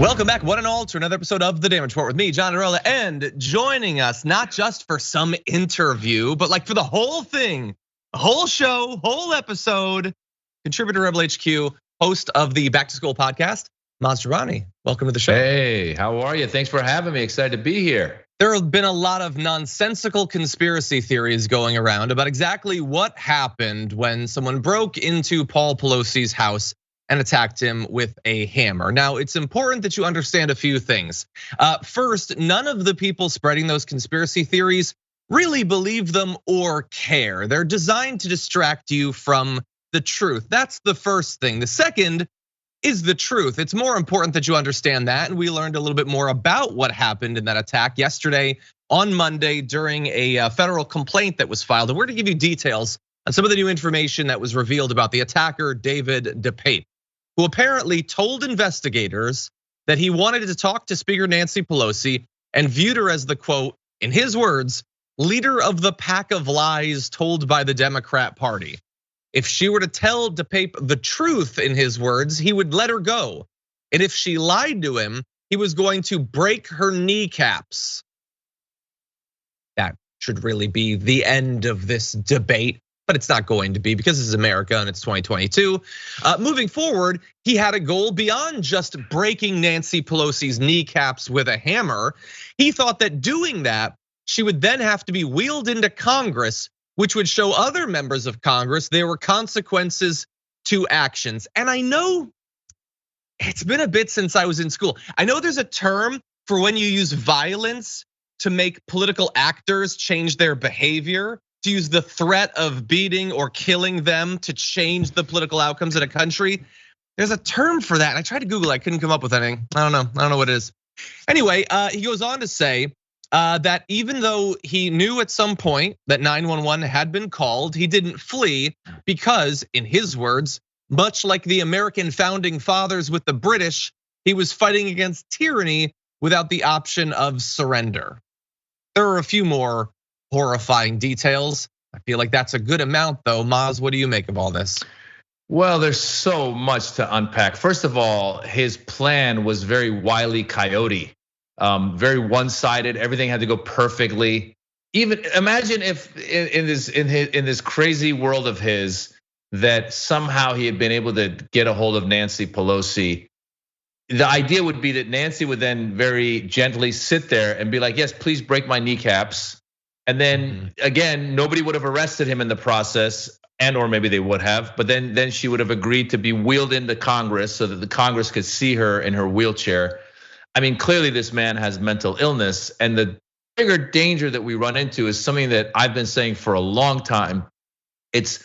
Welcome back, one and all, to another episode of The Damage Report with me, John Arella, and joining us, not just for some interview, but like for the whole thing, the whole show, whole episode, contributor Rebel HQ, host of the Back to School podcast, Maz Jobrani. Welcome to the show. Hey, how are you? Thanks for having me. Excited to be here. There have been a lot of nonsensical conspiracy theories going around about exactly what happened when someone broke into Paul Pelosi's house and attacked him with a hammer. Now, it's important that you understand a few things. First, none of the people spreading those conspiracy theories really believe them or care. They're designed to distract you from the truth. That's the first thing. The second is the truth. It's more important that you understand that. And we learned a little bit more about what happened in that attack yesterday on Monday during a federal complaint that was filed. And we're gonna give you details on some of the new information that was revealed about the attacker, David DePape, who apparently told investigators that he wanted to talk to Speaker Nancy Pelosi and viewed her as the, quote, in his words, leader of the pack of lies told by the Democrat Party. If she were to tell DePape the truth, in his words, he would let her go. And if she lied to him, he was going to break her kneecaps. That should really be the end of this debate, but it's not going to be because this is America and it's 2022. Moving forward, he had a goal beyond just breaking Nancy Pelosi's kneecaps with a hammer. He thought that doing that, she would then have to be wheeled into Congress, which would show other members of Congress there were consequences to actions. And I know it's been a bit since I was in school. I know there's a term for when you use violence to make political actors change their behavior, to use the threat of beating or killing them to change the political outcomes in a country. There's a term for that. I tried to Google it, I couldn't come up with anything. I don't know what it is. Anyway, he goes on to say that even though he knew at some point that 911 had been called, he didn't flee because, in his words, much like the American founding fathers with the British, he was fighting against tyranny without the option of surrender. There are a few more horrifying details. I feel like that's a good amount though. Maz, what do you make of all this? Well, there's so much to unpack. First of all, his plan was very Wile E. Coyote, very one-sided. Everything had to go perfectly. Even imagine if in this crazy world of his, that somehow he had been able to get a hold of Nancy Pelosi. The idea would be that Nancy would then very gently sit there and be like, yes, please break my kneecaps. And then again, nobody would have arrested him in the process, and or maybe they would have, but then she would have agreed to be wheeled into Congress so that the Congress could see her in her wheelchair. I mean, clearly this man has mental illness, and the bigger danger that we run into is something that I've been saying for a long time. It's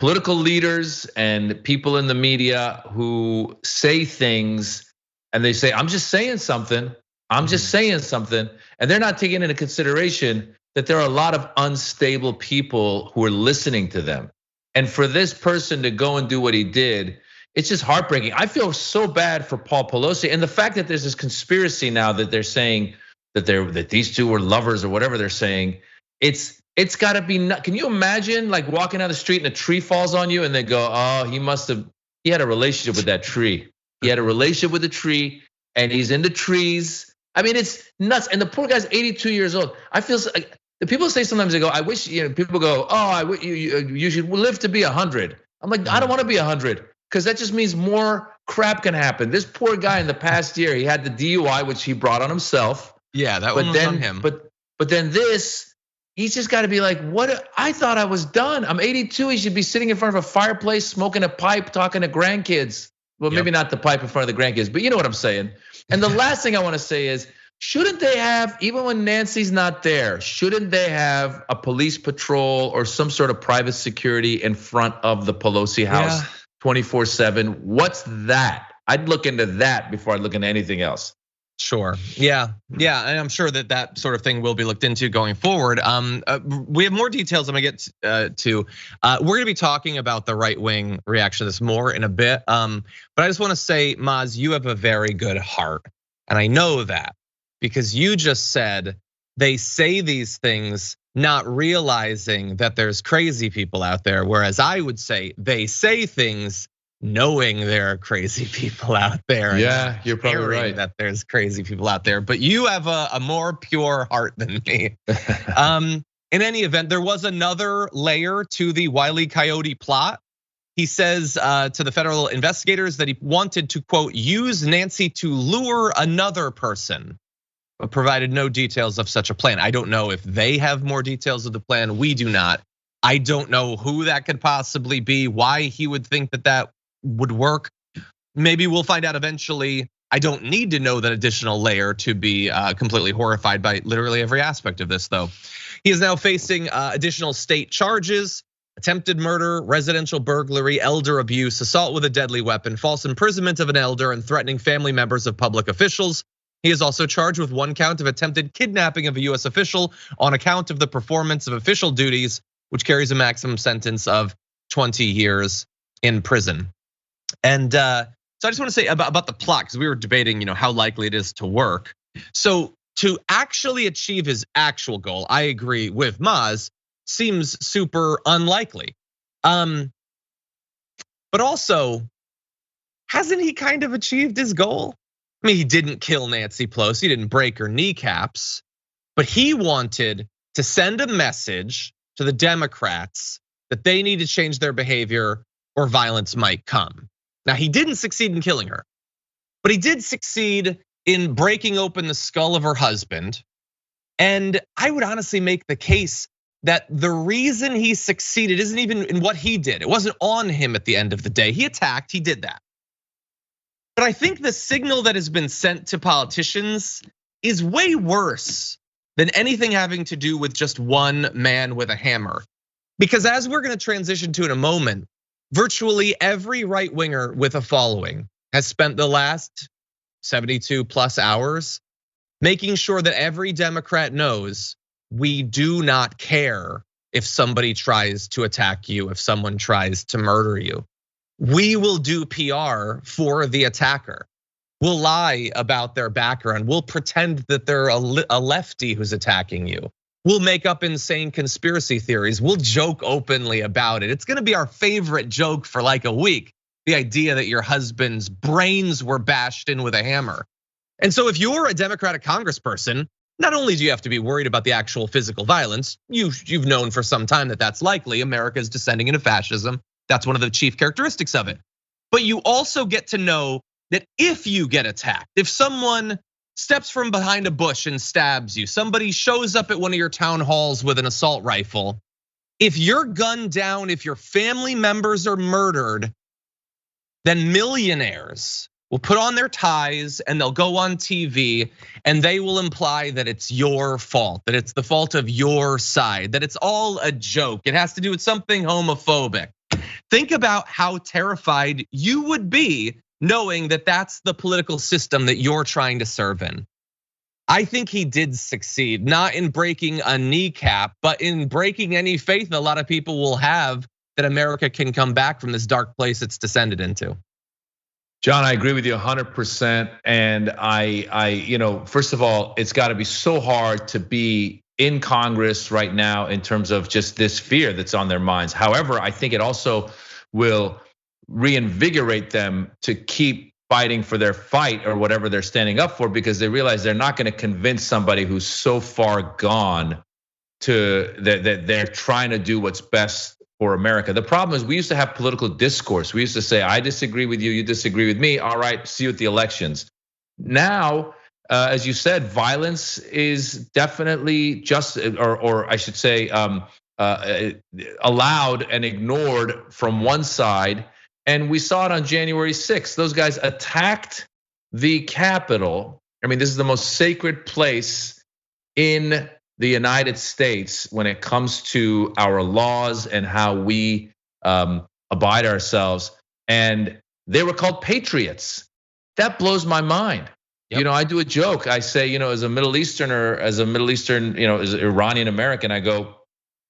political leaders and people in the media who say things and they say, I'm just saying something, I'm just saying something, and they're not taking into consideration that there are a lot of unstable people who are listening to them. And for this person to go and do what he did, it's just heartbreaking. I feel so bad for Paul Pelosi, and the fact that there's this conspiracy now that they're saying that these two were lovers or whatever they're saying. It's got to be. Can you imagine like walking down the street and a tree falls on you and they go, oh, he had a relationship with that tree. He had a relationship with the tree, and he's into trees. I mean, it's nuts. And the poor guy's 82 years old. I feel like the people say sometimes they go, I wish, people go, oh, you should live to be 100. I'm like, I don't want to be 100 because that just means more crap can happen. This poor guy in the past year, he had the DUI, which he brought on himself. Yeah, that one was on him. But then this, he's just got to be like, what? I thought I was done. I'm 82. He should be sitting in front of a fireplace, smoking a pipe, talking to grandkids. Well, maybe not the pipe in front of the grandkids, but you know what I'm saying. And the last thing I want to say is, shouldn't they have, even when Nancy's not there, shouldn't they have a police patrol or some sort of private security in front of the Pelosi house 24/7? What's that? I'd look into that before I look into anything else. Sure. Yeah. And I'm sure that sort of thing will be looked into going forward. We have more details I'm gonna get to. We're gonna be talking about the right wing reaction to this more in a bit. But I just want to say, Maz, you have a very good heart, and I know that because you just said they say these things not realizing that there's crazy people out there, whereas I would say they say things knowing there are crazy people out there. Yeah, you're probably right. That there's crazy people out there, but you have a more pure heart than me. In any event, there was another layer to the Wile E. Coyote plot. He says to the federal investigators that he wanted to, quote, use Nancy to lure another person, but provided no details of such a plan. I don't know if they have more details of the plan. We do not. I don't know who that could possibly be, why he would think that that would work. Maybe we'll find out eventually. I don't need to know that additional layer to be completely horrified by literally every aspect of this, though. He is now facing additional state charges: attempted murder, residential burglary, elder abuse, assault with a deadly weapon, false imprisonment of an elder, and threatening family members of public officials. He is also charged with 1 count of attempted kidnapping of a US official on account of the performance of official duties, which carries a maximum sentence of 20 years in prison. And so I just want to say about the plot, because we were debating, how likely it is to work. So to actually achieve his actual goal, I agree with Maz, seems super unlikely. But also, hasn't he kind of achieved his goal? I mean, he didn't kill Nancy Pelosi, he didn't break her kneecaps, but he wanted to send a message to the Democrats that they need to change their behavior or violence might come. Now, he didn't succeed in killing her, but he did succeed in breaking open the skull of her husband. And I would honestly make the case that the reason he succeeded isn't even in what he did. It wasn't on him at the end of the day. He attacked, he did that. But I think the signal that has been sent to politicians is way worse than anything having to do with just one man with a hammer. Because as we're gonna transition to in a moment, virtually every right winger with a following has spent the last 72 plus hours making sure that every Democrat knows we do not care if somebody tries to attack you, if someone tries to murder you. We will do PR for the attacker. We'll lie about their background. We'll pretend that they're a lefty who's attacking you. We'll make up insane conspiracy theories. We'll joke openly about it. It's gonna be our favorite joke for like a week. The idea that your husband's brains were bashed in with a hammer. And so if you're a Democratic congressperson, not only do you have to be worried about the actual physical violence, you've known for some time that that's likely. America is descending into fascism. That's one of the chief characteristics of it. But you also get to know that if you get attacked, if someone steps from behind a bush and stabs you, somebody shows up at one of your town halls with an assault rifle, if you're gunned down, if your family members are murdered, then millionaires will put on their ties and they'll go on TV and they will imply that it's your fault, that it's the fault of your side, that it's all a joke. It has to do with something homophobic. Think about how terrified you would be knowing that that's the political system that you're trying to serve in. I think he did succeed, not in breaking a kneecap, but in breaking any faith a lot of people will have that America can come back from this dark place it's descended into. John, I agree with you 100%. And I, first of all, it's got to be so hard to be in Congress right now in terms of just this fear that's on their minds. However, I think it also will reinvigorate them to keep fighting for their fight or whatever they're standing up for, because they realize they're not going to convince somebody who's so far gone that they're trying to do what's best for America. The problem is we used to have political discourse. We used to say, I disagree with you, you disagree with me. All right, see you at the elections. Now, as you said, violence is definitely just, or I should say, allowed and ignored from one side. And we saw it on January 6th. Those guys attacked the Capitol. I mean, this is the most sacred place in the United States when it comes to our laws and how we abide ourselves. And they were called patriots. That blows my mind. Yep. I do a joke. I say, as a Middle Easterner, as an Iranian American, I go,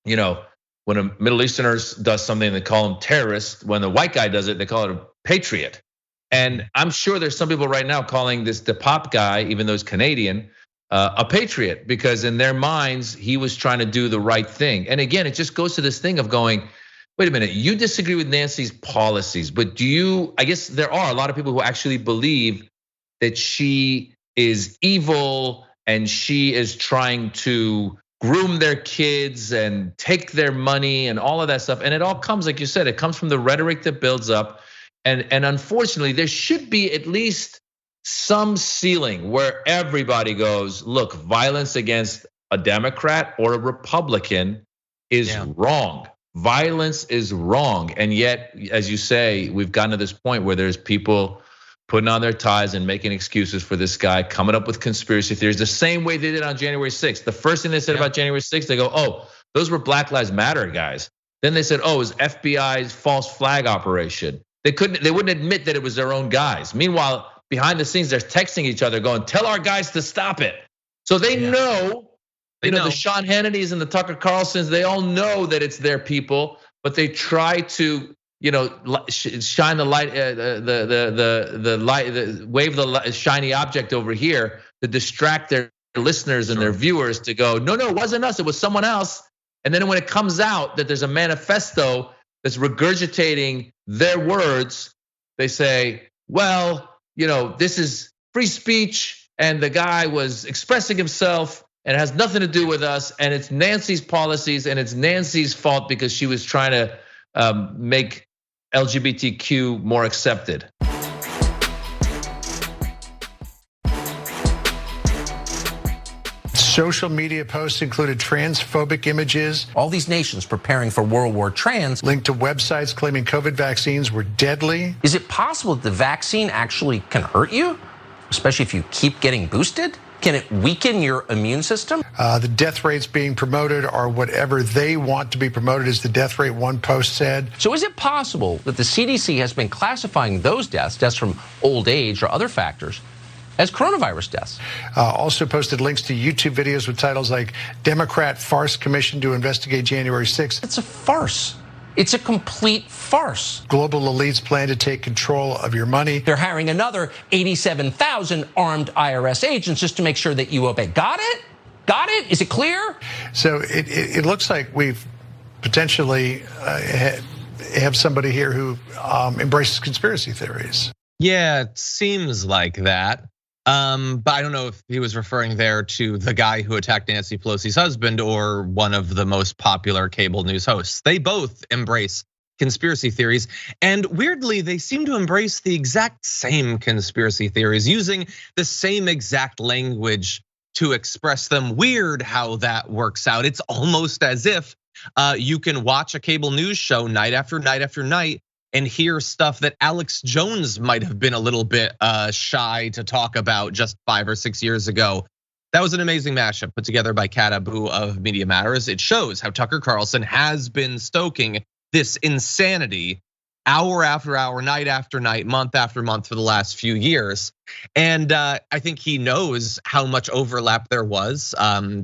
when a Middle Easterner does something, they call him terrorist. When the white guy does it, they call it a patriot. And I'm sure there's some people right now calling the pop guy, even though he's Canadian, a patriot, because in their minds, he was trying to do the right thing. And again, it just goes to this thing of going, wait a minute, you disagree with Nancy's policies, but do you, I guess there are a lot of people who actually believe that she is evil and she is trying to groom their kids and take their money and all of that stuff. And it all comes, like you said, it comes from the rhetoric that builds up. And unfortunately, there should be at least some ceiling where everybody goes, look, violence against a Democrat or a Republican is wrong. Violence is wrong. And yet, as you say, we've gotten to this point where there's people putting on their ties and making excuses for this guy, coming up with conspiracy theories, the same way they did on January 6th. The first thing they said about January 6th, they go, oh, those were Black Lives Matter guys. Then they said, oh, it was FBI's false flag operation. They wouldn't admit that it was their own guys. Meanwhile, behind the scenes, they're texting each other going, tell our guys to stop it. So they know, the Sean Hannitys and the Tucker Carlsons, they all know that it's their people, but they try to, shine the light, the light, wave the shiny object over here to distract their listeners and their viewers to go, no, it wasn't us, it was someone else. And then when it comes out that there's a manifesto that's regurgitating their words, they say, well, this is free speech and the guy was expressing himself and it has nothing to do with us. And it's Nancy's policies and it's Nancy's fault because she was trying to make LGBTQ more accepted. Social media posts included transphobic images. All these nations preparing for World War Trans. Linked to websites claiming COVID vaccines were deadly. Is it possible that the vaccine actually can hurt you, especially if you keep getting boosted? Can it weaken your immune system? The death rates being promoted are whatever they want to be promoted, as the death rate one post said. So is it possible that the CDC has been classifying those deaths from old age or other factors, as coronavirus deaths? Also posted links to YouTube videos with titles like Democrat Farce Commission to Investigate January 6th. It's a farce. It's a complete farce. Global elites plan to take control of your money. They're hiring another 87,000 armed IRS agents just to make sure that you obey. Got it? Got it? Is it clear? So it looks like we've potentially have somebody here who embraces conspiracy theories. Yeah, it seems like that. But I don't know if he was referring there to the guy who attacked Nancy Pelosi's husband or one of the most popular cable news hosts. They both embrace conspiracy theories, and weirdly, they seem to embrace the exact same conspiracy theories, using the same exact language to express them. Weird how that works out. It's almost as if you can watch a cable news show night after night after night and hear stuff that Alex Jones might have been a little bit shy to talk about just 5 or 6 years ago. That was an amazing mashup put together by Kat Abu of Media Matters. It shows how Tucker Carlson has been stoking this insanity hour after hour, night after night, month after month for the last few years. And I think he knows how much overlap there was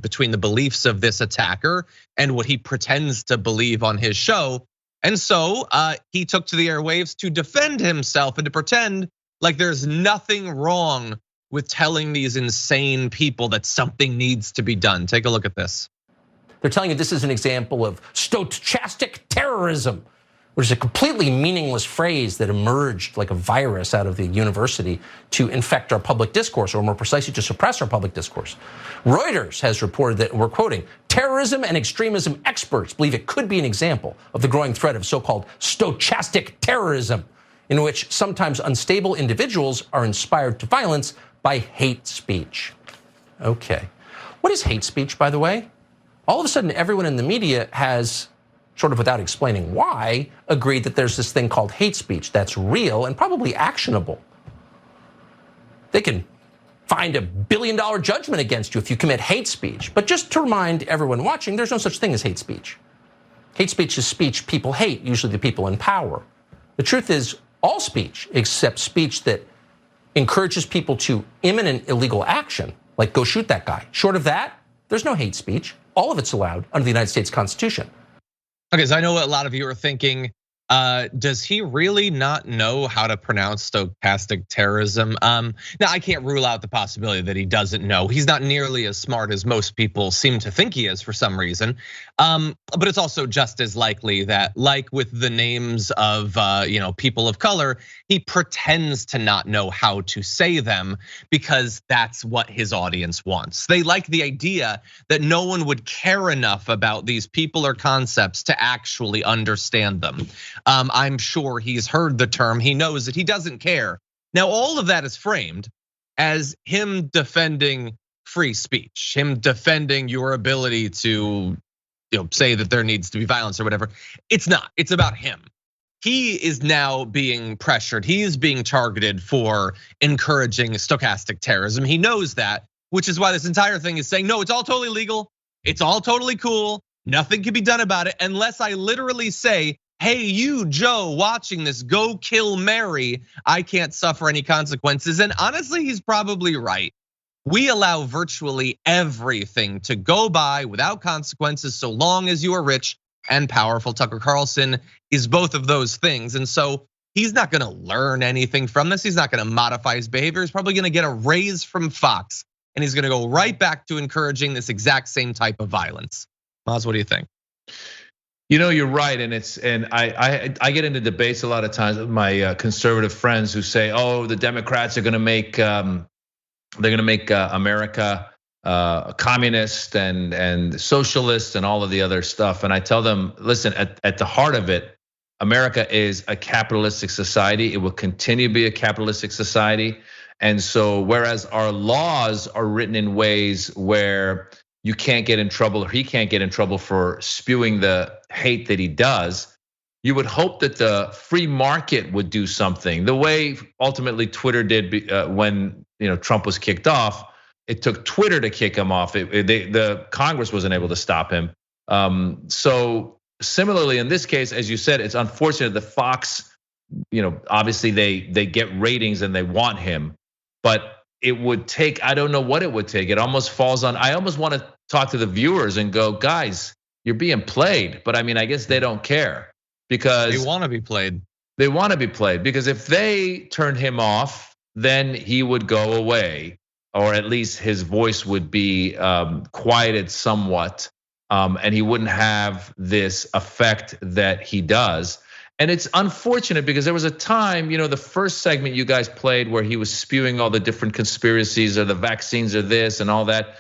between the beliefs of this attacker and what he pretends to believe on his show. And so he took to the airwaves to defend himself and to pretend like there's nothing wrong with telling these insane people that something needs to be done. Take a look at this. They're telling you this is an example of stochastic terrorism, which is a completely meaningless phrase that emerged like a virus out of the university to infect our public discourse, or more precisely, to suppress our public discourse. Reuters has reported that, we're quoting, terrorism and extremism experts believe it could be an example of the growing threat of so-called stochastic terrorism, in which sometimes unstable individuals are inspired to violence by hate speech. Okay, what is hate speech, by the way? All of a sudden, everyone in the media has, sort of without explaining why, agreed that there's this thing called hate speech that's real and probably actionable. They can find $1 billion judgment against you if you commit hate speech. But just to remind everyone watching, there's no such thing as hate speech. Hate speech is speech people hate, usually the people in power. The truth is, all speech, except speech that encourages people to imminent illegal action, like go shoot that guy. Short of that, there's no hate speech. All of it's allowed under the United States Constitution. Okay, so I know a lot of you are thinking, Does he really not know how to pronounce stochastic terrorism? Now, I can't rule out the possibility that he doesn't know. He's not nearly as smart as most people seem to think he is for some reason. But it's also just as likely that, like with the names of people of color, he pretends to not know how to say them because that's what his audience wants. They like the idea that no one would care enough about these people or concepts to actually understand them. I'm sure he's heard the term, he knows that he doesn't care. Now, all of that is framed as him defending free speech, him defending your ability to say that there needs to be violence or whatever. It's not, it's about him. He is now being pressured, he is being targeted for encouraging stochastic terrorism. He knows that, which is why this entire thing is saying, no, it's all totally legal, it's all totally cool, nothing can be done about it unless I literally say, hey, you, Joe, watching this, go kill Mary. I can't suffer any consequences. And honestly, he's probably right. We allow virtually everything to go by without consequences so long as you are rich and powerful. Tucker Carlson is both of those things. And so he's not gonna learn anything from this. He's not gonna modify his behavior. He's probably gonna get a raise from Fox. And he's gonna go right back to encouraging this exact same type of violence. Maz, what do you think? You're right, and I get into debates a lot of times with my conservative friends who say, "Oh, the Democrats are going to make America communist and socialist and all of the other stuff." And I tell them, listen, at the heart of it, America is a capitalistic society. It will continue to be a capitalistic society, and so whereas our laws are written in ways where you can't get in trouble, or he can't get in trouble for spewing the hate that he does, you would hope that the free market would do something. The way ultimately Twitter did when Trump was kicked off, it took Twitter to kick him off. The Congress wasn't able to stop him. So similarly, in this case, as you said, it's unfortunate that Fox, obviously they get ratings and they want him, but it would take, I don't know what it would take. It almost falls on, I almost want to talk to the viewers and go, guys, you're being played. But I mean, I guess they don't care because they want to be played. They want to be played because if they turned him off, then he would go away, or at least his voice would be quieted somewhat, and he wouldn't have this effect that he does. And it's unfortunate because there was a time, the first segment you guys played where he was spewing all the different conspiracies or the vaccines or this and all that.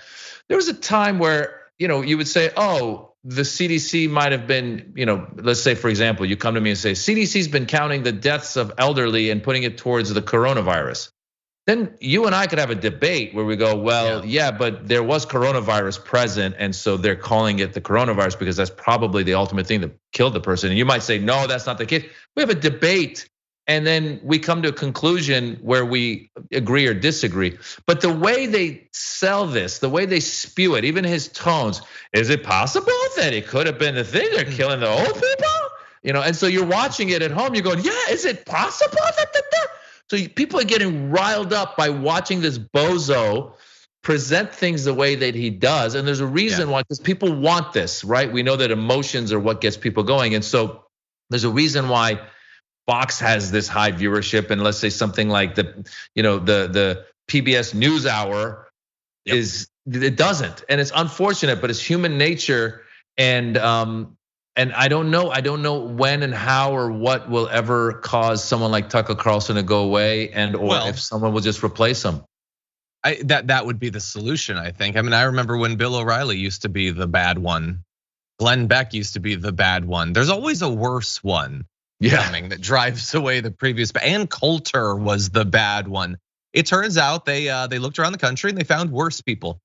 There was a time where, you would say, oh, the CDC might have been, let's say, for example, you come to me and say, CDC's been counting the deaths of elderly and putting it towards the coronavirus. Then you and I could have a debate where we go, well, yeah, but there was coronavirus present, and so they're calling it the coronavirus because that's probably the ultimate thing that killed the person. And you might say, no, that's not the case. We have a debate, and then we come to a conclusion where we agree or disagree. But the way they sell this, the way they spew it, even his tones, is it possible that it could have been the thing? They're killing the old people? And so you're watching it at home, you're going, yeah, is it possible that? So people are getting riled up by watching this bozo present things the way that he does. And there's a reason why, because people want this, right? We know that emotions are what gets people going. And so there's a reason why Fox has this high viewership. And let's say something like the PBS NewsHour it doesn't. And it's unfortunate, but it's human nature. And I don't know when and how or what will ever cause someone like Tucker Carlson to go away, or if someone will just replace him. That would be the solution, I think. I mean, I remember when Bill O'Reilly used to be the bad one. Glenn Beck used to be the bad one. There's always a worse one coming that drives away the previous. Ann Coulter was the bad one. It turns out they looked around the country and they found worse people.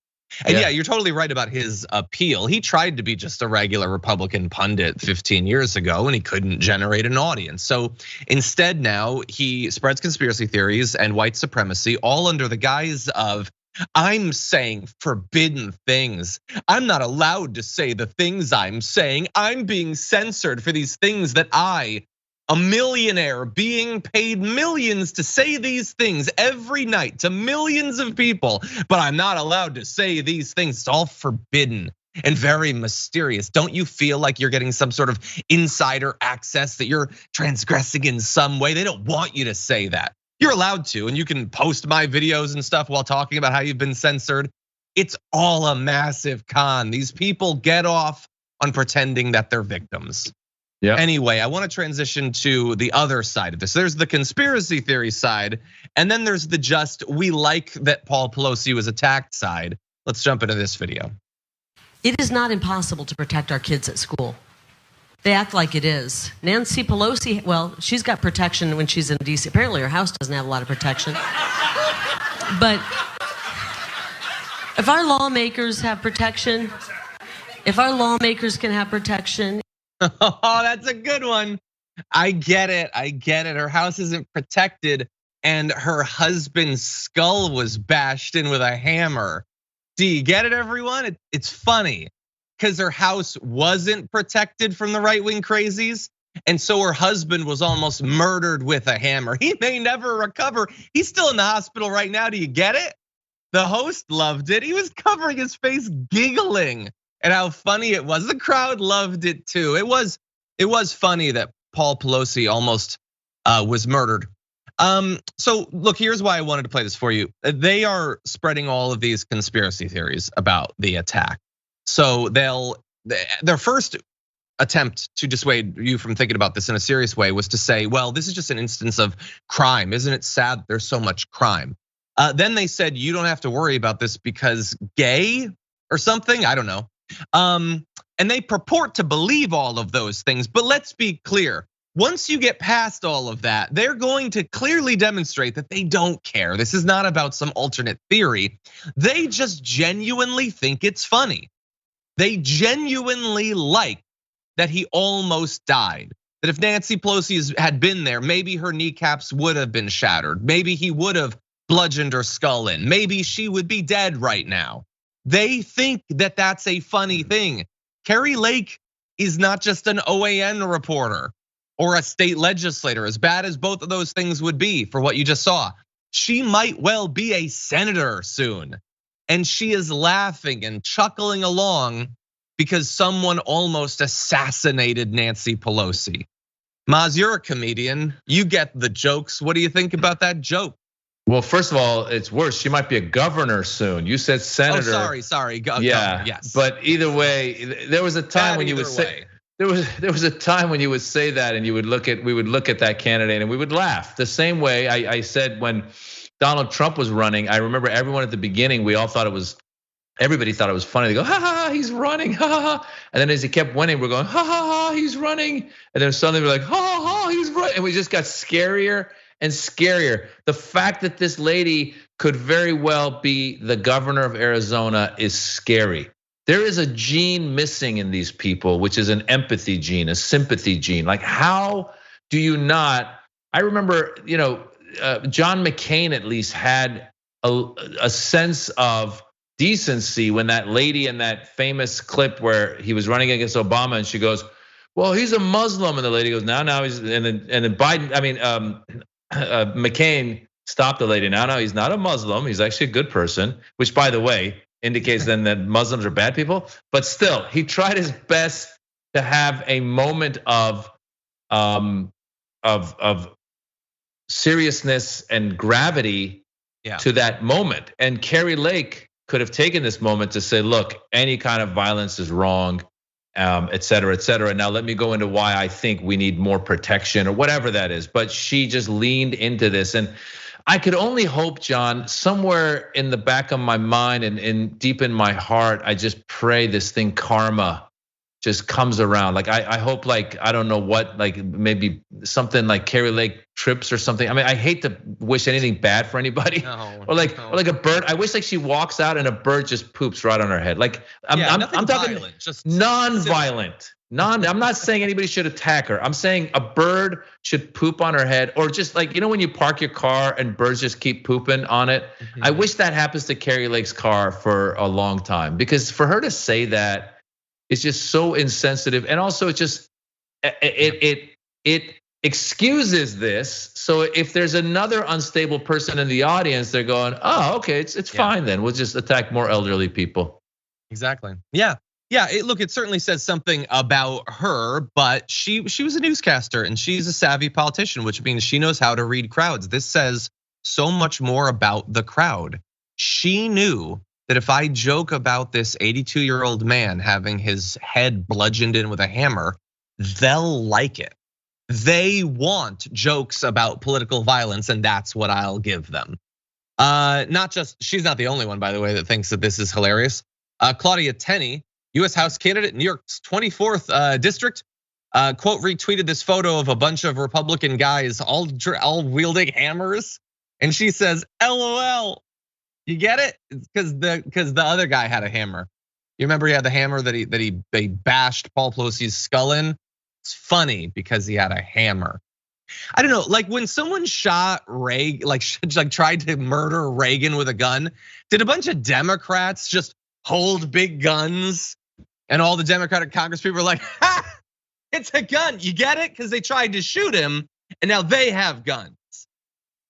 And yeah, you're totally right about his appeal. He tried to be just a regular Republican pundit 15 years ago and he couldn't generate an audience. So instead now he spreads conspiracy theories and white supremacy all under the guise of, I'm saying forbidden things. I'm not allowed to say the things I'm saying. I'm being censored for these things that a millionaire being paid millions to say these things every night to millions of people, but I'm not allowed to say these things. It's all forbidden. and very mysterious. Don't you feel like you're getting some sort of insider access, that you're transgressing in some way? They don't want you to say that. You're allowed to, and you can post my videos and stuff while talking about how you've been censored. It's all a massive con. These people get off on pretending that they're victims. Yeah. Anyway, I want to transition to the other side of this. There's the conspiracy theory side, and then there's the just we like that Paul Pelosi was attacked side. Let's jump into this video. It is not impossible to protect our kids at school. They act like it is. Nancy Pelosi, well, she's got protection when she's in DC. Apparently her house doesn't have a lot of protection. But if our lawmakers have protection, if our lawmakers can have protection. Oh, that's a good one. I get it. Her house isn't protected, and her husband's skull was bashed in with a hammer. Do you get it, everyone? It's funny because her house wasn't protected from the right-wing crazies, and so her husband was almost murdered with a hammer. He may never recover. He's still in the hospital right now. Do you get it? The host loved it. He was covering his face, giggling at how funny it was. The crowd loved it too. It was funny that Paul Pelosi almost was murdered. So look, here's why I wanted to play this for you. They are spreading all of these conspiracy theories about the attack. So their first attempt to dissuade you from thinking about this in a serious way was to say, well, this is just an instance of crime. Isn't it sad there's so much crime? Then they said, you don't have to worry about this because gay or something, I don't know. And they purport to believe all of those things, but let's be clear. Once you get past all of that, they're going to clearly demonstrate that they don't care. This is not about some alternate theory. They just genuinely think it's funny. They genuinely like that he almost died. That if Nancy Pelosi had been there, maybe her kneecaps would have been shattered. Maybe he would have bludgeoned her skull in. Maybe she would be dead right now. They think that that's a funny thing. Kari Lake is not just an OAN reporter or a state legislator, as bad as both of those things would be for what you just saw. She might well be a senator soon. And she is laughing and chuckling along because someone almost assassinated Nancy Pelosi. Maz, you're a comedian. You get the jokes. What do you think about that joke? Well, first of all, it's worse. She might be a governor soon. You said senator. Oh, sorry. Yeah, yes. But either way, there was a time when you would say there was a time when you would say that, and we would look at that candidate and we would laugh. The same way I said when Donald Trump was running. I remember everyone at the beginning, everybody thought it was funny. They go, ha ha, he's running, ha ha. And then as he kept winning, we're going, ha ha ha, he's running. And then suddenly we're like, ha ha, he's running. And we just got scarier and scarier. The fact that this lady could very well be the governor of Arizona is scary. There is a gene missing in these people, which is an empathy gene, a sympathy gene. Like, how do you not? I remember, John McCain at least had a sense of decency when that lady in that famous clip where he was running against Obama and she goes, well, he's a Muslim. And the lady goes, no, he's, and then Biden, McCain stopped the lady. No, he's not a Muslim. He's actually a good person, which by the way, indicates then that Muslims are bad people. But still, he tried his best to have a moment of seriousness and gravity to that moment. And Kari Lake could have taken this moment to say, look, any kind of violence is wrong, et cetera, et cetera. Now let me go into why I think we need more protection or whatever that is. But she just leaned into this. And I could only hope, John, somewhere in the back of my mind and deep in my heart, I just pray this thing karma just comes around. Like I hope, like I don't know what, like maybe something like Kari Lake trips or something. I mean, I hate to wish anything bad for anybody. Or like a bird. I wish like she walks out and a bird just poops right on her head. Like I'm talking violent, just non-violent. I'm not saying anybody should attack her. I'm saying a bird should poop on her head, or just like, when you park your car and birds just keep pooping on it. Mm-hmm. I wish that happens to Kari Lake's car for a long time, because for her to say that, it's just so insensitive, and also it excuses this. So if there's another unstable person in the audience, they're going, oh, okay, it's fine then. We'll just attack more elderly people. Exactly. Yeah. Yeah, look, it certainly says something about her, but she was a newscaster and she's a savvy politician, which means she knows how to read crowds. This says so much more about the crowd. She knew that if I joke about this 82-year-old man having his head bludgeoned in with a hammer, they'll like it. They want jokes about political violence, and that's what I'll give them. She's not the only one, by the way, that thinks that this is hilarious. Claudia Tenney, US House candidate, New York's 24th district, quote, retweeted this photo of a bunch of Republican guys all wielding hammers. And she says, LOL, you get it? Because the other guy had a hammer. You remember he had the hammer that he bashed Paul Pelosi's skull in? It's funny because he had a hammer. I don't know, like when someone shot Reagan, like tried to murder Reagan with a gun, did a bunch of Democrats just hold big guns? And all the Democratic Congress people were like, ha, it's a gun, you get it? Because they tried to shoot him and now they have guns.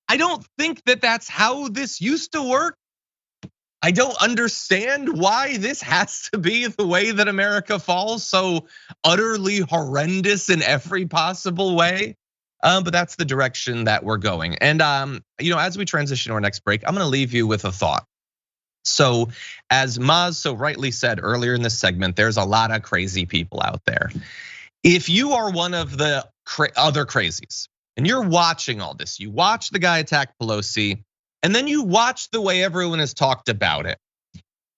I don't think that that's how this used to work. I don't understand why this has to be the way that America falls, so utterly horrendous in every possible way. But that's the direction that we're going. And as we transition to our next break, I'm gonna leave you with a thought. So as Maz so rightly said earlier in this segment, there's a lot of crazy people out there. If you are one of the other crazies and you're watching all this, you watch the guy attack Pelosi, and then you watch the way everyone has talked about it.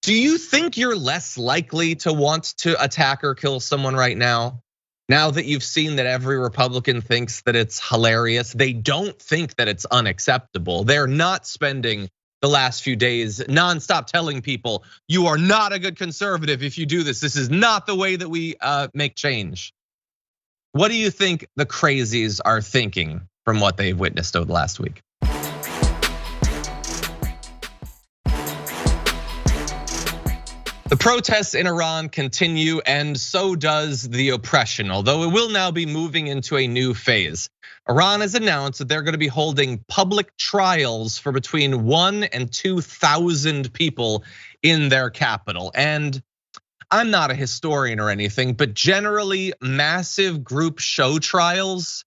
Do you think you're less likely to want to attack or kill someone right now? Now that you've seen that every Republican thinks that it's hilarious, they don't think that it's unacceptable. They're not spending the last few days nonstop telling people, you are not a good conservative if you do this. This is not the way that we make change. What do you think the crazies are thinking from what they've witnessed over the last week? The protests in Iran continue, and so does the oppression, although it will now be moving into a new phase. Iran has announced that they're going to be holding public trials for between 1,000 and 2,000 people in their capital. And I'm not a historian or anything, but generally massive group show trials,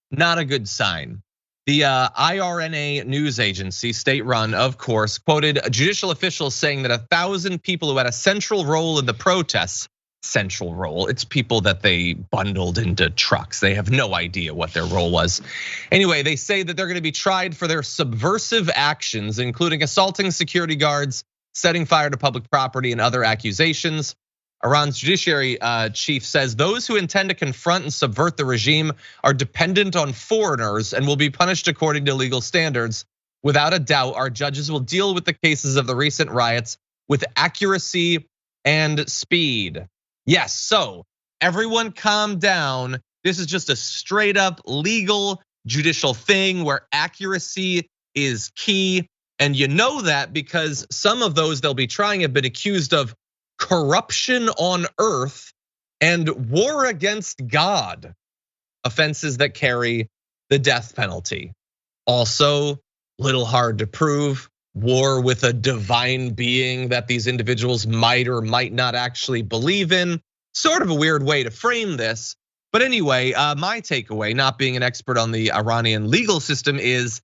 not a good sign. The IRNA news agency, state-run, of course, quoted judicial officials saying that 1,000 people who had a central role in the protests, central role, it's people that they bundled into trucks. They have no idea what their role was. Anyway, they say that they're gonna be tried for their subversive actions, including assaulting security guards, setting fire to public property, and other accusations. Iran's judiciary chief says those who intend to confront and subvert the regime are dependent on foreigners and will be punished according to legal standards. Without a doubt, our judges will deal with the cases of the recent riots with accuracy and speed. Yes, so everyone calm down. This is just a straight up legal judicial thing where accuracy is key. And you know that because some of those they'll be trying have been accused of corruption on earth and war against God, offenses that carry the death penalty. Also, little hard to prove, war with a divine being that these individuals might or might not actually believe in. Sort of a weird way to frame this. But anyway, my takeaway, not being an expert on the Iranian legal system, is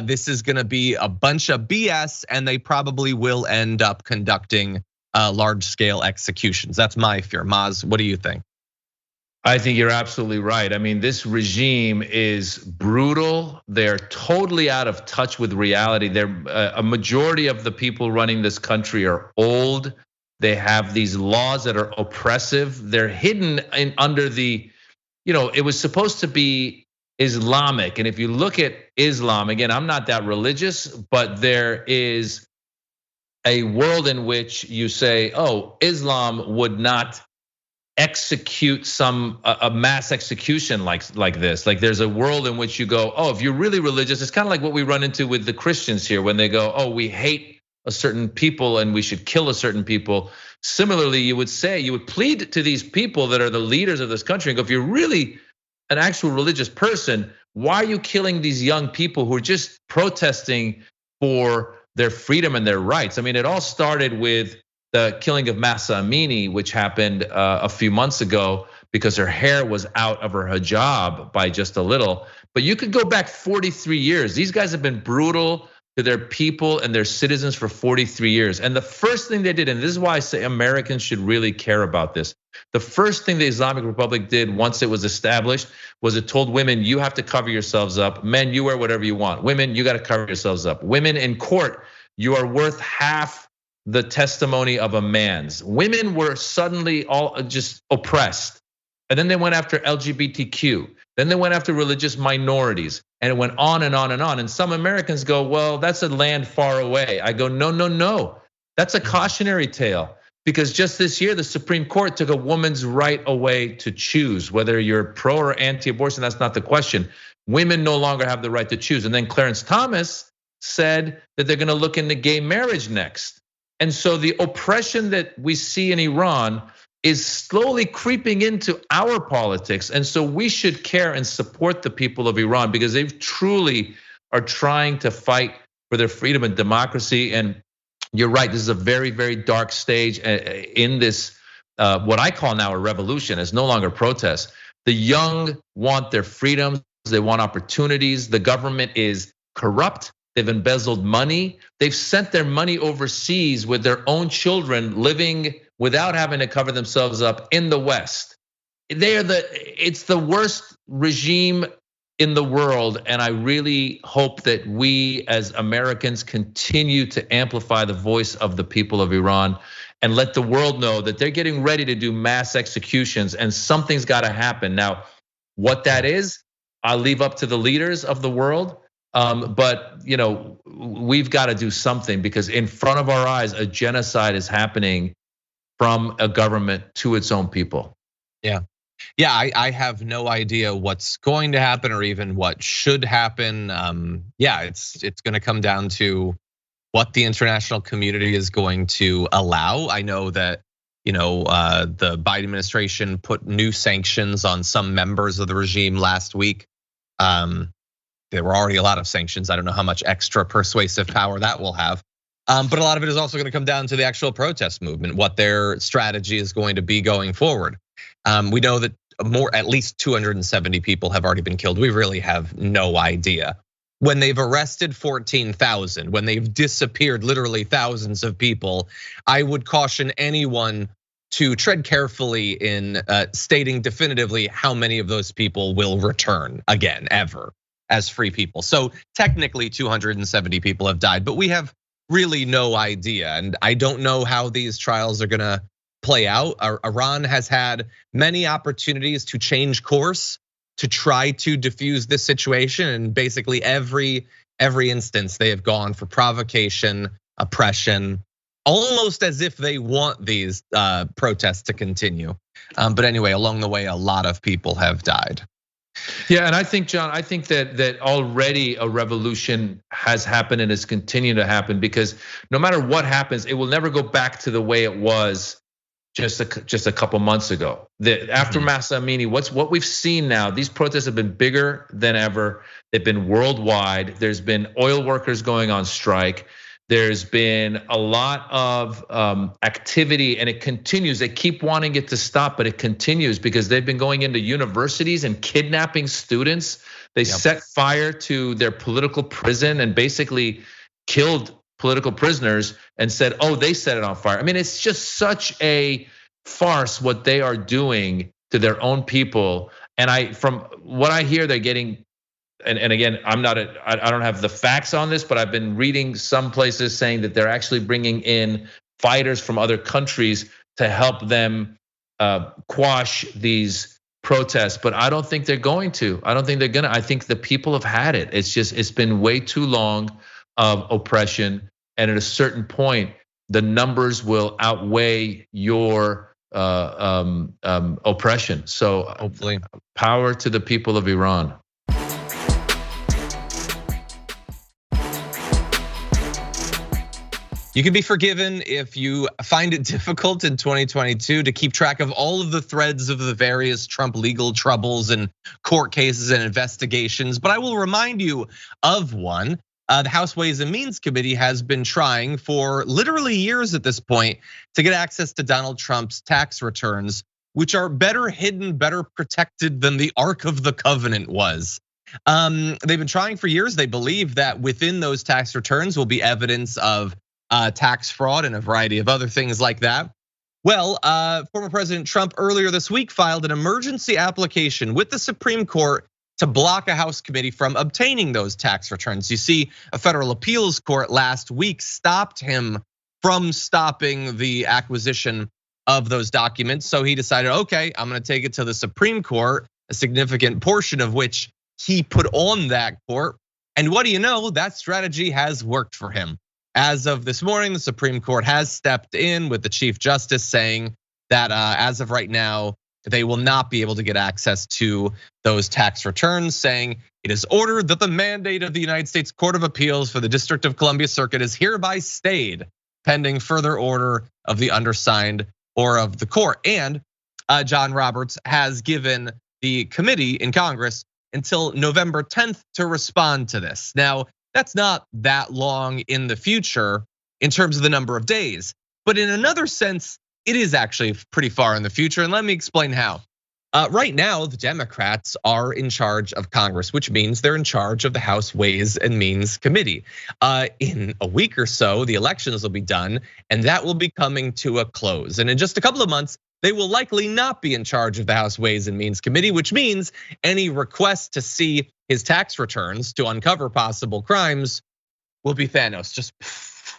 this is gonna be a bunch of BS and they probably will end up conducting large scale executions. That's my fear. Maz, what do you think? I think you're absolutely right. I mean, this regime is brutal. They're totally out of touch with reality. A majority of the people running this country are old. They have these laws that are oppressive. They're hidden under the, it was supposed to be Islamic. And if you look at Islam, again, I'm not that religious, but there is a world in which you say, oh, Islam would not execute a mass execution like this. Like there's a world in which you go, oh, if you're really religious, it's kind of like what we run into with the Christians here when they go, oh, we hate a certain people and we should kill a certain people. Similarly, you would plead to these people that are the leaders of this country and go, if you're really an actual religious person, why are you killing these young people who are just protesting for their freedom and their rights? I mean, it all started with the killing of Maz Jobrani, which happened a few months ago because her hair was out of her hijab by just a little. But you could go back 43 years. These guys have been brutal to their people and their citizens for 43 years. And the first thing they did, and this is why I say Americans should really care about this. The first thing the Islamic Republic did once it was established was it told women, you have to cover yourselves up. Men, you wear whatever you want. Women, you got to cover yourselves up. Women in court, you are worth half the testimony of a man's. Women were suddenly all just oppressed. And then they went after LGBTQ. Then they went after religious minorities, and it went on and on and on. And some Americans go, well, that's a land far away. I go, no, no, no. That's a cautionary tale, because just this year, the Supreme Court took a woman's right away to choose whether you're pro or anti-abortion. That's not the question. Women no longer have the right to choose. And then Clarence Thomas said that they're gonna look into gay marriage next. And so the oppression that we see in Iran is slowly creeping into our politics. And so we should care and support the people of Iran, because they truly are trying to fight for their freedom and democracy. And you're right, this is a very, very dark stage in this, what I call now a revolution. It's no longer protest. The young want their freedoms, they want opportunities. The government is corrupt. They've embezzled money. They've sent their money overseas with their own children living without having to cover themselves up in the West. It's the worst regime in the world. And I really hope that we as Americans continue to amplify the voice of the people of Iran and let the world know that they're getting ready to do mass executions and something's got to happen. Now, what that is, I'll leave up to the leaders of the world. But we've got to do something, because in front of our eyes, a genocide is happening from a government to its own people. Yeah, I have no idea what's going to happen or even what should happen. It's going to come down to what the international community is going to allow. I know that the Biden administration put new sanctions on some members of the regime last week. There were already a lot of sanctions. I don't know how much extra persuasive power that will have. But a lot of it is also going to come down to the actual protest movement, what their strategy is going to be going forward. We know that at least 270 people have already been killed. We really have no idea. When they've arrested 14,000, when they've disappeared literally thousands of people, I would caution anyone to tread carefully in stating definitively how many of those people will return again, ever, as free people. So technically 270 people have died, but we have really no idea. And I don't know how these trials are gonna play out. Iran has had many opportunities to change course, to try to diffuse this situation. And basically every instance they have gone for provocation, oppression, almost as if they want these protests to continue. But anyway, along the way, a lot of people have died. Yeah, and I think, John, that already a revolution has happened and is continuing to happen, because no matter what happens, it will never go back to the way it was just a couple months ago. After Maz Jobrani, what we've seen now, these protests have been bigger than ever. They've been worldwide. There's been oil workers going on strike. There's been a lot of activity, and it continues. They keep wanting it to stop, but it continues because they've been going into universities and kidnapping students. They set fire to their political prison and basically killed political prisoners and said, oh, they set it on fire. I mean, it's just such a farce what they are doing to their own people. And from what I hear, they're getting, and again, I don't have the facts on this, but I've been reading some places saying that they're actually bringing in fighters from other countries to help them quash these protests. But I don't think they're going to. I don't think they're gonna. I think the people have had it. It's been way too long of oppression, and at a certain point, the numbers will outweigh your oppression. So hopefully, power to the people of Iran. You can be forgiven if you find it difficult in 2022 to keep track of all of the threads of the various Trump legal troubles and court cases and investigations. But I will remind you of one. The House Ways and Means Committee has been trying for literally years at this point to get access to Donald Trump's tax returns, which are better hidden, better protected than the Ark of the Covenant was. They've been trying for years. They believe that within those tax returns will be evidence of tax fraud and a variety of other things like that. Well, former President Trump earlier this week filed an emergency application with the Supreme Court to block a House committee from obtaining those tax returns. You see, a federal appeals court last week stopped him from stopping the acquisition of those documents. So he decided, okay, I'm gonna take it to the Supreme Court, a significant portion of which he put on that court. And what do you know, that strategy has worked for him. As of this morning, the Supreme Court has stepped in with the Chief Justice saying that as of right now, they will not be able to get access to those tax returns, saying it is ordered that the mandate of the United States Court of Appeals for the District of Columbia Circuit is hereby stayed pending further order of the undersigned or of the court. And John Roberts has given the committee in Congress until November 10th to respond to this. Now, that's not that long in the future in terms of the number of days, but in another sense, it is actually pretty far in the future, and let me explain how. Right now, the Democrats are in charge of Congress, which means they're in charge of the House Ways and Means Committee. In a week or so, the elections will be done, and that will be coming to a close. And in just a couple of months, they will likely not be in charge of the House Ways and Means Committee, which means any request to see his tax returns to uncover possible crimes will be Thanos, just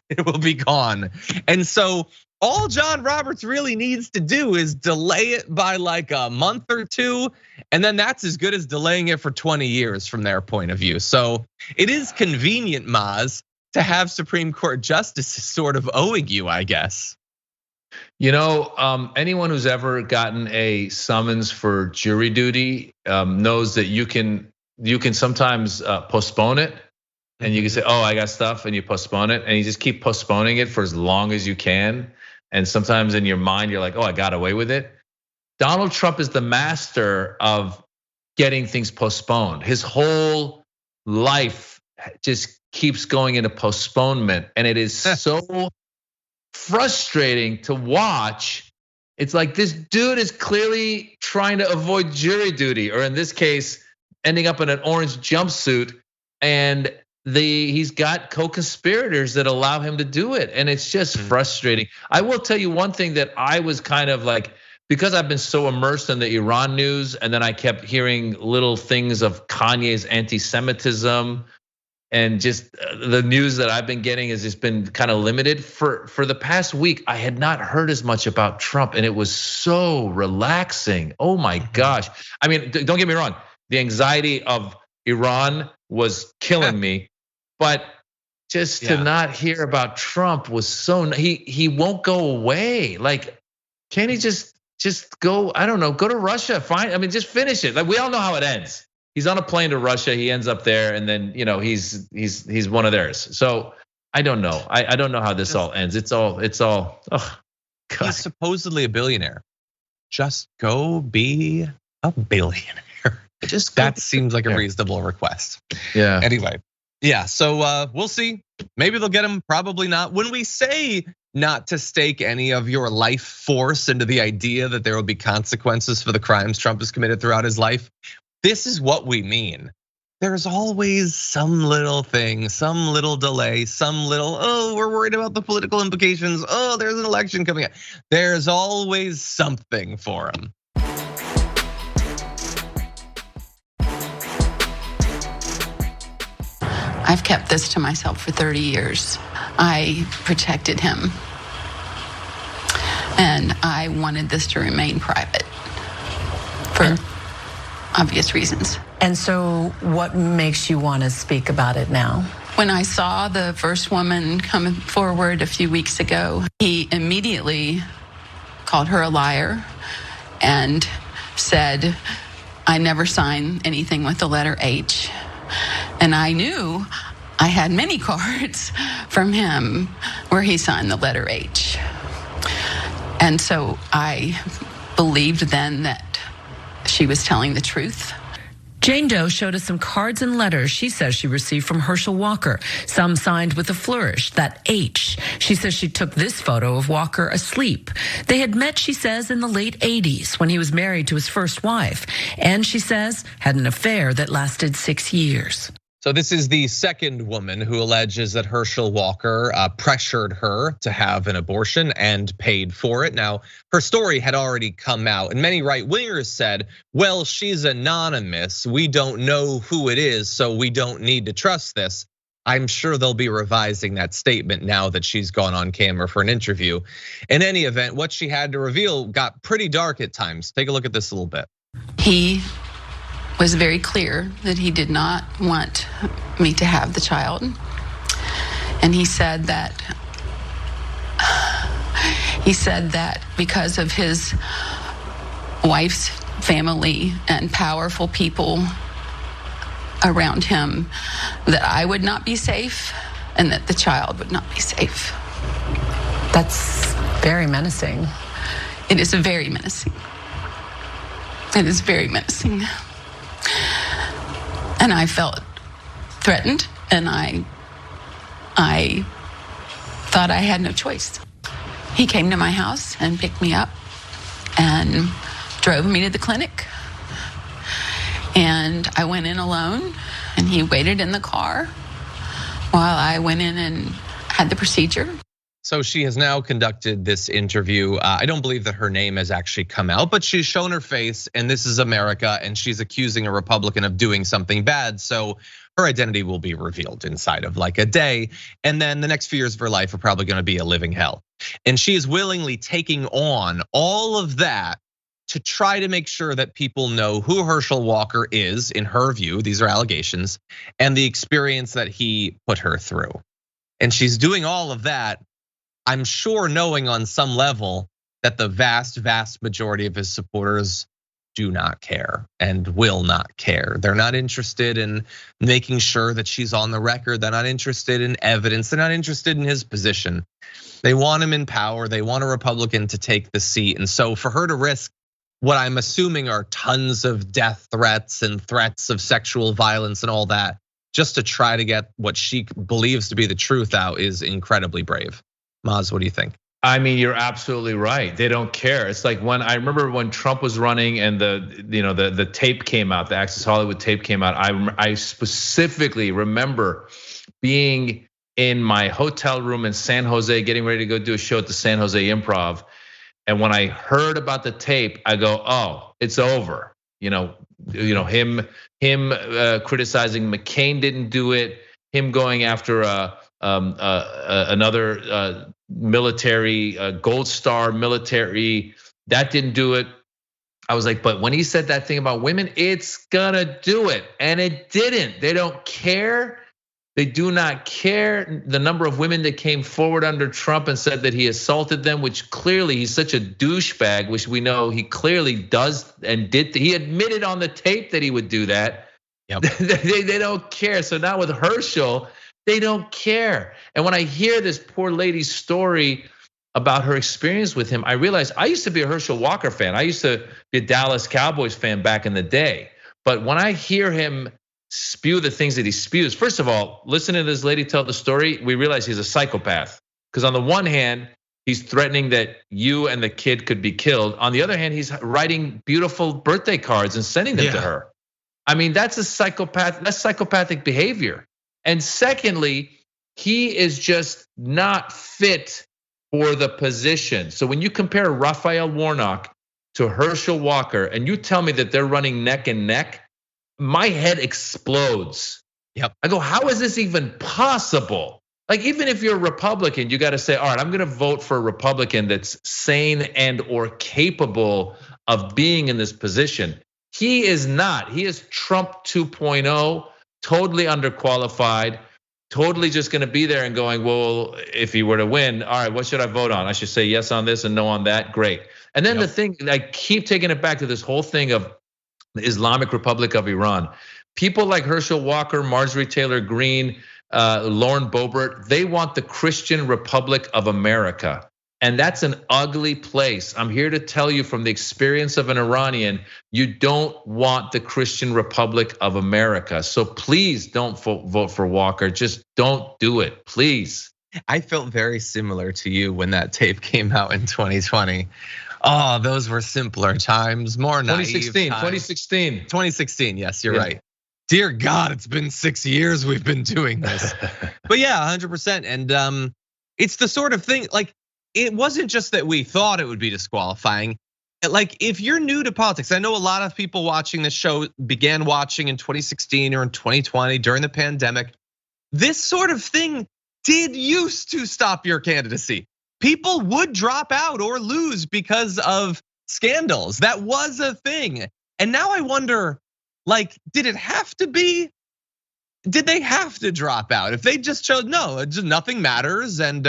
it will be gone. And so all John Roberts really needs to do is delay it by like a month or two, and then that's as good as delaying it for 20 years from their point of view. So it is convenient, Maz, to have Supreme Court justices sort of owing you, I guess. You know, anyone who's ever gotten a summons for jury duty knows that you can sometimes postpone it. And you can say, oh, I got stuff, and you postpone it, and you just keep postponing it for as long as you can. And sometimes in your mind, you're like, oh, I got away with it. Donald Trump is the master of getting things postponed. His whole life just keeps going into postponement. And it is so frustrating to watch. It's like this dude is clearly trying to avoid jury duty, or in this case, ending up in an orange jumpsuit. And he's got co-conspirators that allow him to do it, and it's just frustrating. I will tell you one thing that I was kind of like, because I've been so immersed in the Iran news, and then I kept hearing little things of Kanye's anti-Semitism, and just the news that I've been getting has just been kind of limited. For the past week, I had not heard as much about Trump, and it was so relaxing. Oh my gosh. I mean, don't get me wrong, the anxiety of Iran was killing me. But just to not hear about Trump was so, he won't go away. Like, can't he just go, I don't know, go to Russia, fine. I mean, just finish it. Like, we all know how it ends. He's on a plane to Russia, he ends up there, and then he's one of theirs. So I don't know. I don't know how this all ends. It's all, oh God. He's supposedly a billionaire. Just go be a billionaire. That seems like a reasonable request. Yeah. Anyway. Yeah, so we'll see. Maybe they'll get him, probably not. When we say not to stake any of your life force into the idea that there will be consequences for the crimes Trump has committed throughout his life, this is what we mean. There's always some little thing, some little delay, some little, oh, we're worried about the political implications. Oh, there's an election coming up. There's always something for him. I've kept this to myself for 30 years. I protected him, and I wanted this to remain private for obvious reasons. And so what makes you want to speak about it now? When I saw the first woman come forward a few weeks ago, he immediately called her a liar and said, I never sign anything with the letter H. And I knew I had many cards from him where he signed the letter H. And so I believed then that she was telling the truth. Jane Doe showed us some cards and letters she says she received from Herschel Walker, some signed with a flourish, that H. She says she took this photo of Walker asleep. They had met, she says, in the late 80s when he was married to his first wife, and she says had an affair that lasted 6 years. So this is the second woman who alleges that Herschel Walker pressured her to have an abortion and paid for it. Now, her story had already come out, and many right-wingers said, well, she's anonymous. We don't know who it is, so we don't need to trust this. I'm sure they'll be revising that statement now that she's gone on camera for an interview. In any event, what she had to reveal got pretty dark at times. Take a look at this a little bit. He was very clear that he did not want me to have the child. And he said that because of his wife's family and powerful people around him, that I would not be safe and that the child would not be safe. That's very menacing. It is very menacing. It is very menacing. And I felt threatened, and I thought I had no choice. He came to my house and picked me up and drove me to the clinic. And I went in alone, and he waited in the car while I went in and had the procedure. So she has now conducted this interview. I don't believe that her name has actually come out, but she's shown her face, and this is America, and she's accusing a Republican of doing something bad. So her identity will be revealed inside of like a day, and then the next few years of her life are probably gonna be a living hell. And she is willingly taking on all of that to try to make sure that people know who Herschel Walker is, in her view, these are allegations, and the experience that he put her through. And she's doing all of that, I'm sure knowing on some level that the vast majority of his supporters do not care and will not care. They're not interested in making sure that she's on the record. They're not interested in evidence. They're not interested in his position. They want him in power. They want a Republican to take the seat. And so for her to risk what I'm assuming are tons of death threats and threats of sexual violence and all that, just to try to get what she believes to be the truth out, is incredibly brave. Maz, what do you think? I mean, you're absolutely right. They don't care. It's like when I remember when Trump was running and the tape came out, the Access Hollywood tape came out. I specifically remember being in my hotel room in San Jose, getting ready to go do a show at the San Jose Improv. And when I heard about the tape, I go, oh, it's over. Him criticizing McCain didn't do it. Him going after another military, Gold Star military, that didn't do it. I was like, but when he said that thing about women, it's gonna do it. And it didn't. They don't care. They do not care. The number of women that came forward under Trump and said that he assaulted them, which clearly he's such a douchebag, which we know he clearly does and did. He admitted on the tape that he would do that. Yep. They don't care. So now with Herschel, they don't care. And when I hear this poor lady's story about her experience with him, I realize I used to be a Herschel Walker fan. I used to be a Dallas Cowboys fan back in the day. But when I hear him spew the things that he spews, first of all, listening to this lady tell the story, we realize he's a psychopath. Because on the one hand, he's threatening that you and the kid could be killed. On the other hand, he's writing beautiful birthday cards and sending them to her. I mean, that's a psychopath. That's psychopathic behavior. And secondly, he is just not fit for the position. So when you compare Raphael Warnock to Herschel Walker, and you tell me that they're running neck and neck, my head explodes. Yep. I go, how is this even possible? Like, even if you're a Republican, you got to say, all right, I'm going to vote for a Republican that's sane and or capable of being in this position. He is not. He is Trump 2.0. Totally underqualified, totally just gonna be there and going, well, if he were to win, all right, what should I vote on? I should say yes on this and no on that, great. And then the thing, I keep taking it back to this whole thing of the Islamic Republic of Iran. People like Herschel Walker, Marjorie Taylor Greene, Lauren Boebert, they want the Christian Republic of America. And that's an ugly place. I'm here to tell you from the experience of an Iranian, you don't want the Christian Republic of America. So please don't vote for Walker. Just don't do it, please. I felt very similar to you when that tape came out in 2020. Oh, those were simpler times, more naive 2016, yes, you're right. Dear God, it's been 6 years we've been doing this. But yeah, 100%. And it's the sort of thing, like, it wasn't just that we thought it would be disqualifying. Like, if you're new to politics, I know a lot of people watching this show began watching in 2016 or in 2020 during the pandemic. This sort of thing did used to stop your candidacy. People would drop out or lose because of scandals. That was a thing. And now I wonder, like, did it have to be? Did they have to drop out? If they just chose, no, just nothing matters and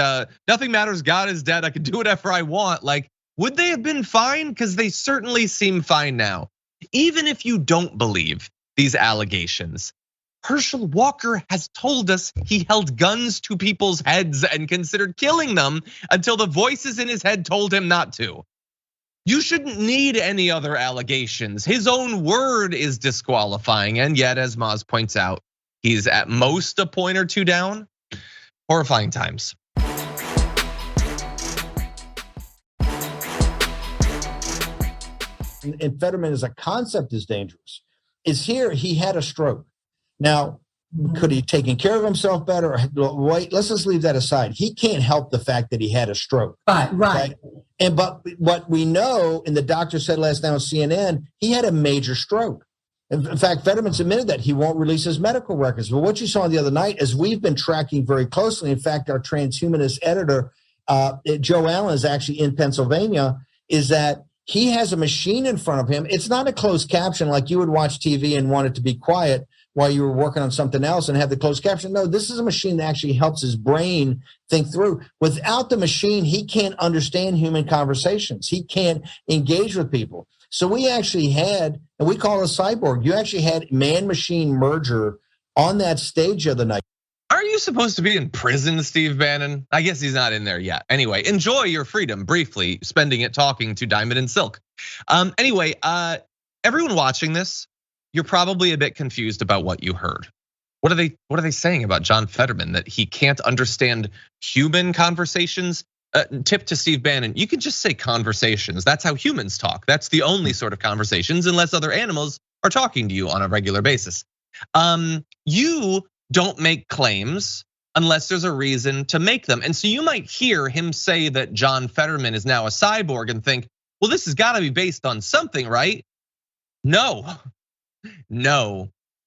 nothing matters, God is dead, I can do whatever I want. Like, would they have been fine? Because they certainly seem fine now. Even if you don't believe these allegations, Herschel Walker has told us he held guns to people's heads and considered killing them until the voices in his head told him not to. You shouldn't need any other allegations. His own word is disqualifying. And yet, as Maz points out, he's at most a point or two down. Horrifying times. And Fetterman as a concept is dangerous. Is here, he had a stroke. Now, could he have taken care of himself better? Wait, let's just leave that aside. He can't help the fact that he had a stroke. Right. Okay? But what we know, and the doctor said last night on CNN, he had a major stroke. In fact, Fetterman's admitted that he won't release his medical records. But what you saw the other night, as we've been tracking very closely, in fact, our transhumanist editor, Joe Allen, is actually in Pennsylvania, is that he has a machine in front of him. It's not a closed caption like you would watch TV and want it to be quiet while you were working on something else and have the closed caption. No, this is a machine that actually helps his brain think through. Without the machine, he can't understand human conversations. He can't engage with people. So we actually had, and we call it a cyborg, you actually had man-machine merger on that stage the other night. Are you supposed to be in prison, Steve Bannon? I guess he's not in there yet. Anyway, enjoy your freedom briefly, spending it talking to Diamond and Silk. Anyway, everyone watching this, you're probably a bit confused about what you heard. What are they saying about John Fetterman, that he can't understand human conversations? Tip to Steve Bannon, you can just say conversations. That's how humans talk. That's the only sort of conversations, unless other animals are talking to you on a regular basis. You don't make claims unless there's a reason to make them. And so you might hear him say that John Fetterman is now a cyborg and think, well, this has got to be based on something, right? No.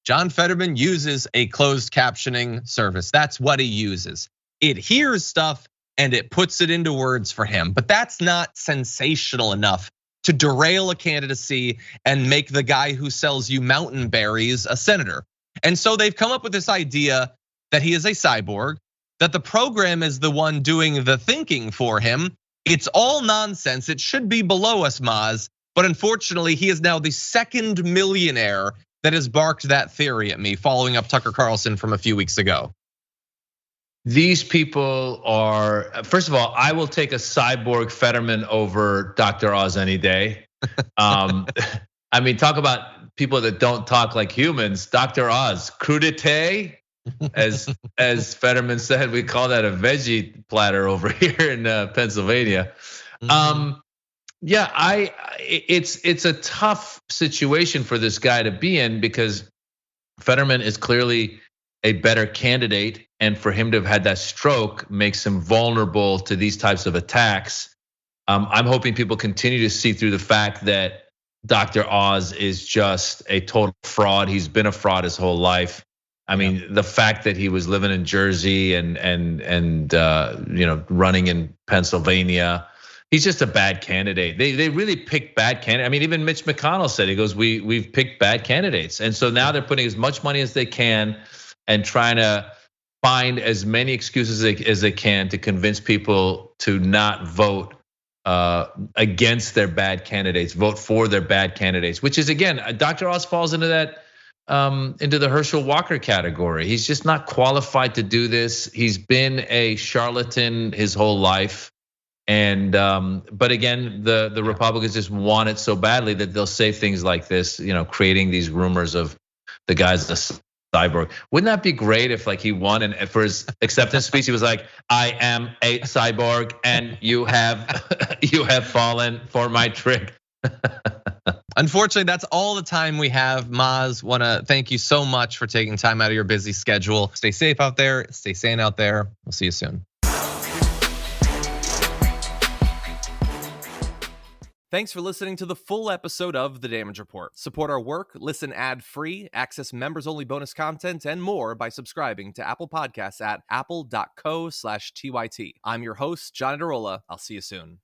John Fetterman uses a closed captioning service. That's what he uses. It hears stuff and it puts it into words for him. But that's not sensational enough to derail a candidacy and make the guy who sells you mountain berries a senator. And so they've come up with this idea that he is a cyborg, that the program is the one doing the thinking for him. It's all nonsense. It should be below us, Maz. But unfortunately, he is now the second millionaire that has barked that theory at me, following up Tucker Carlson from a few weeks ago. These people are, first of all, I will take a cyborg Fetterman over Dr. Oz any day. I mean, talk about people that don't talk like humans. Dr. Oz, crudité, as Fetterman said, we call that a veggie platter over here in Pennsylvania. Yeah, it's a tough situation for this guy to be in, because Fetterman is clearly a better candidate, and for him to have had that stroke makes him vulnerable to these types of attacks. I'm hoping people continue to see through the fact that Dr. Oz is just a total fraud. He's been a fraud his whole life. I mean, the fact that he was living in Jersey and running in Pennsylvania, he's just a bad candidate. They really picked bad candidates. I mean, even Mitch McConnell said, he goes, we've picked bad candidates. And so now they're putting as much money as they can and trying to find as many excuses as they can to convince people to not vote against their bad candidates, vote for their bad candidates, which is, again, Dr. Oz falls into that, into the Herschel Walker category. He's just not qualified to do this. He's been a charlatan his whole life. And but again, the Republicans just want it so badly that they'll say things like this, creating these rumors of the guy's a cyborg. Wouldn't that be great if like he won and for his acceptance speech he was like, I am a cyborg and you have fallen for my trick. Unfortunately, that's all the time we have. Maz, want to thank you so much for taking time out of your busy schedule. Stay safe out there. Stay sane out there. We'll see you soon. Thanks for listening to the full episode of The Damage Report. Support our work, listen ad-free, access members-only bonus content, and more by subscribing to Apple Podcasts at apple.co/TYT. I'm your host, John Adarola. I'll see you soon.